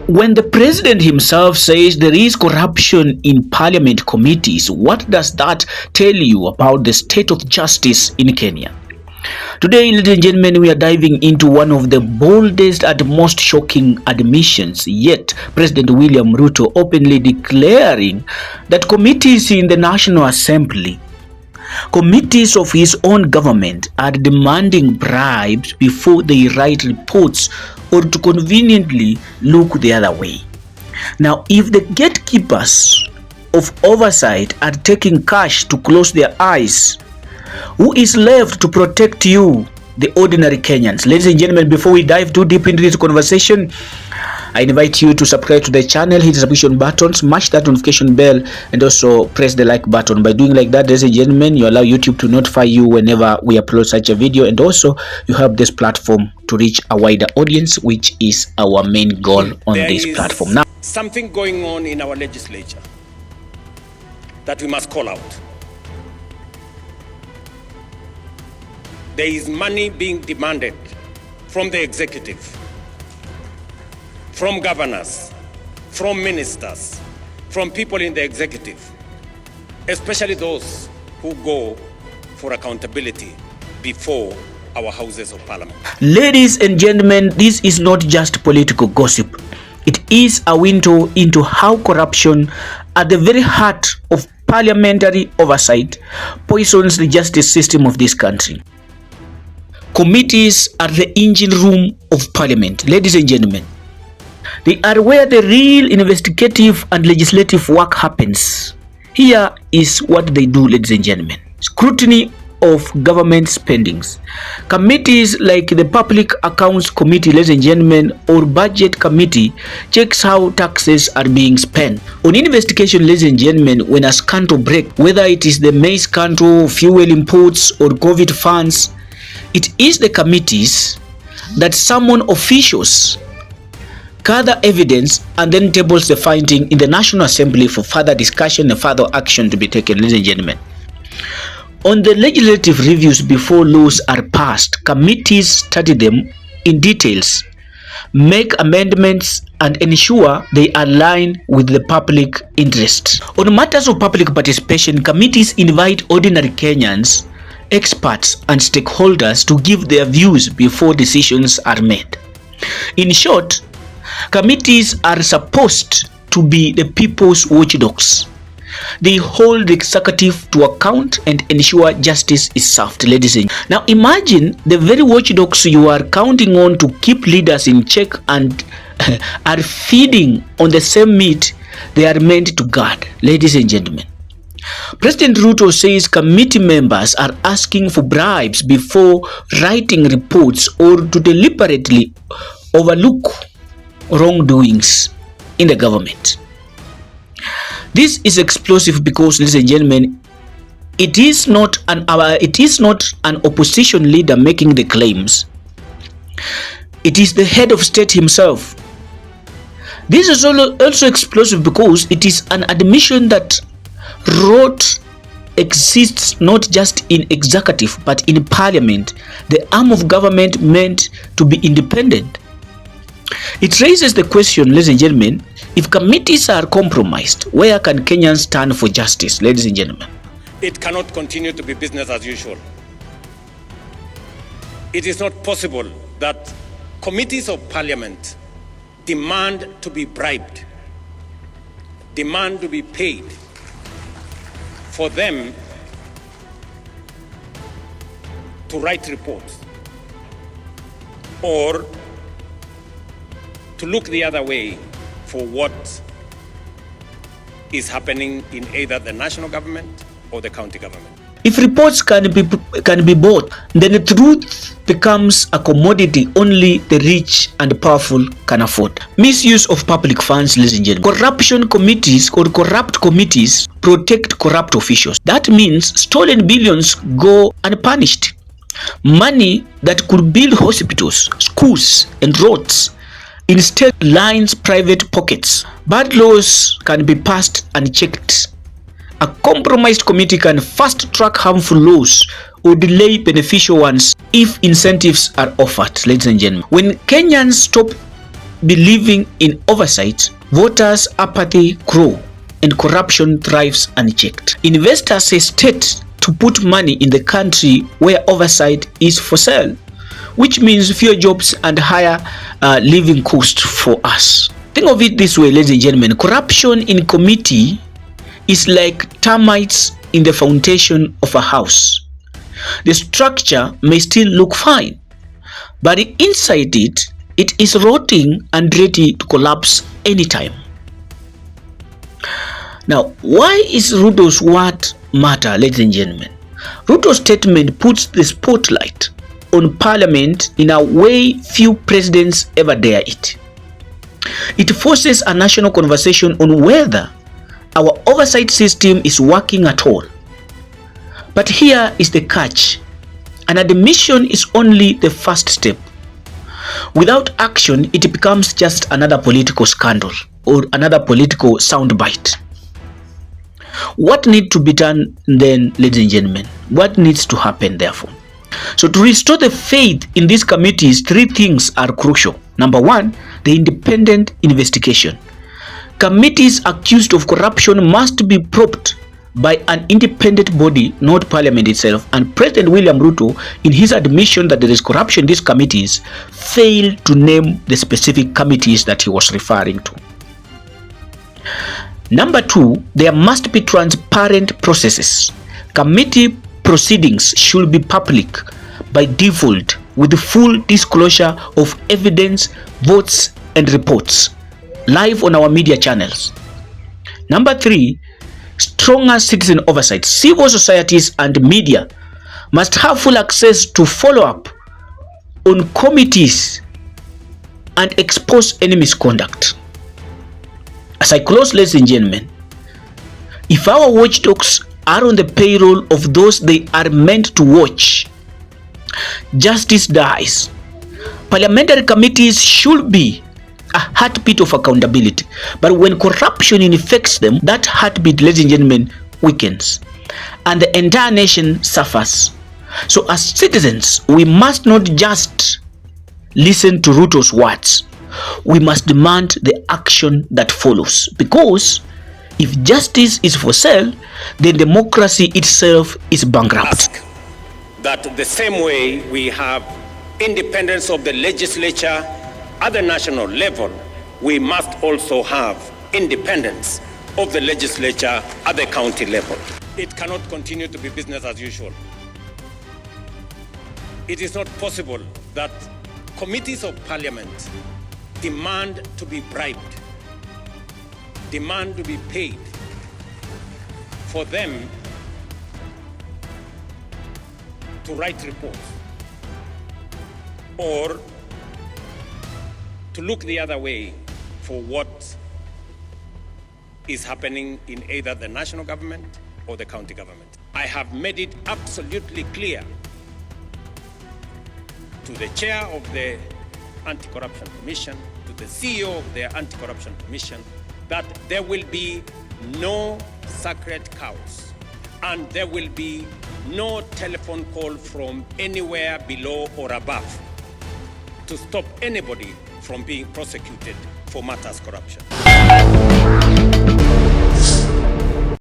When the president himself says there is corruption in parliament committees, what does that tell you about the state of justice in Kenya? Today, ladies and gentlemen, we are diving into one of the boldest and most shocking admissions yet. President William Ruto openly declaring that committees in the National Assembly, committees of his own government, are demanding bribes before they write reports or to conveniently look the other way. Now, if the gatekeepers of oversight are taking cash to close their eyes, who is left to protect you, the ordinary Kenyans? Ladies and gentlemen, before we dive too deep into this conversation, I invite you to subscribe to the channel, hit the subscription button, smash that notification bell, and also press the like button. By doing like that, ladies and gentlemen, you allow YouTube to notify you whenever we upload such a video, and also you help this platform to reach a wider audience, which is our main goal on this platform. Now, something going on in our legislature that we must call out. There is money being demanded from the executive, from governors, from ministers, from people in the executive, especially those who go for accountability before our houses of parliament. Ladies and gentlemen, this is not just political gossip. It is a window into how corruption at the very heart of parliamentary oversight poisons the justice system of this country. Committees are the engine room of parliament, ladies and gentlemen. They are where the real investigative and legislative work happens. Here is what they do, ladies and gentlemen. Scrutiny of government spendings. Committees like the Public Accounts Committee, ladies and gentlemen, or Budget Committee checks how taxes are being spent. On investigation, ladies and gentlemen, when a scandal breaks, whether it is the maize scandal, fuel imports, or COVID funds, it is the committees that summon officials, gather evidence, and then tables the finding in the National Assembly for further discussion and further action to be taken, ladies and gentlemen. On the legislative reviews before laws are passed, committees study them in details, make amendments, and ensure they align with the public interest. On matters of public participation, committees invite ordinary Kenyans, experts, and stakeholders to give their views before decisions are made. In short, committees are supposed to be the people's watchdogs. They hold the executive to account and ensure justice is served, ladies and gentlemen. Now imagine the very watchdogs you are counting on to keep leaders in check and are feeding on the same meat they are meant to guard, ladies and gentlemen. President Ruto says committee members are asking for bribes before writing reports or to deliberately overlook wrongdoings in the government. This is explosive because, ladies and gentlemen, it is not an opposition leader making the claims. It is the head of state himself. This is also explosive because it is an admission that rot exists not just in executive but in parliament, the arm of government meant to be independent. It raises the question, ladies and gentlemen, if committees are compromised, where can Kenyans turn for justice, ladies and gentlemen? It cannot continue to be business as usual. It is not possible that committees of parliament demand to be bribed, demand to be paid for them to write reports or to look the other way for what is happening in either the national government or the county government. If reports can be bought, then the truth becomes a commodity only the rich and powerful can afford. Misuse of public funds, ladies and gentlemen. Corruption committees or corrupt committees protect corrupt officials. That means stolen billions go unpunished. Money that could build hospitals, schools, and roads instead lines private pockets. Bad laws can be passed unchecked. A compromised committee can fast-track harmful laws or delay beneficial ones if incentives are offered, ladies and gentlemen. When Kenyans stop believing in oversight, voters' apathy grows and corruption thrives unchecked. Investors hesitate to put money in the country where oversight is for sale, which means fewer jobs and higher living costs for us. Think of it this way, ladies and gentlemen. Corruption in committee is like termites in the foundation of a house. The structure may still look fine, but inside it is rotting and ready to collapse anytime. Now, why is Ruto's word matter, ladies and gentlemen? Ruto's statement puts the spotlight on Parliament in a way few presidents ever dare it. It forces a national conversation on whether our oversight system is working at all. But here is the catch. An admission is only the first step. Without action, it becomes just another political scandal or another political soundbite. What needs to be done then, ladies and gentlemen? What needs to happen therefore? So to restore the faith in these committees, three things are crucial. Number one, the independent investigation. Committees accused of corruption must be probed by an independent body, not Parliament itself. And President William Ruto, in his admission that there is corruption in these committees, failed to name the specific committees that he was referring to. Number two, there must be transparent processes. Committee proceedings should be public by default with full disclosure of evidence, votes, and reports live on our media channels. Number three, stronger citizen oversight. Civil societies and media must have full access to follow up on committees and expose any misconduct. As I close, ladies and gentlemen, if our watchdogs are on the payroll of those they are meant to watch, justice dies. Parliamentary committees should be a heartbeat of accountability. But when corruption infects them, that heartbeat, ladies and gentlemen, weakens. And the entire nation suffers. So as citizens, we must not just listen to Ruto's words. We must demand the action that follows. Because if justice is for sale, then democracy itself is bankrupt. That the same way we have independence of the legislature at the national level, we must also have independence of the legislature at the county level. It cannot continue to be business as usual. It is not possible that committees of parliament demand to be bribed, demand to be paid for them to write reports or to look the other way for what is happening in either the national government or the county government. I have made it absolutely clear to the chair of the Anti-Corruption Commission, to the CEO of the Anti-Corruption Commission, that there will be no sacred cows and there will be no telephone call from anywhere below or above to stop anybody from being prosecuted for matters corruption.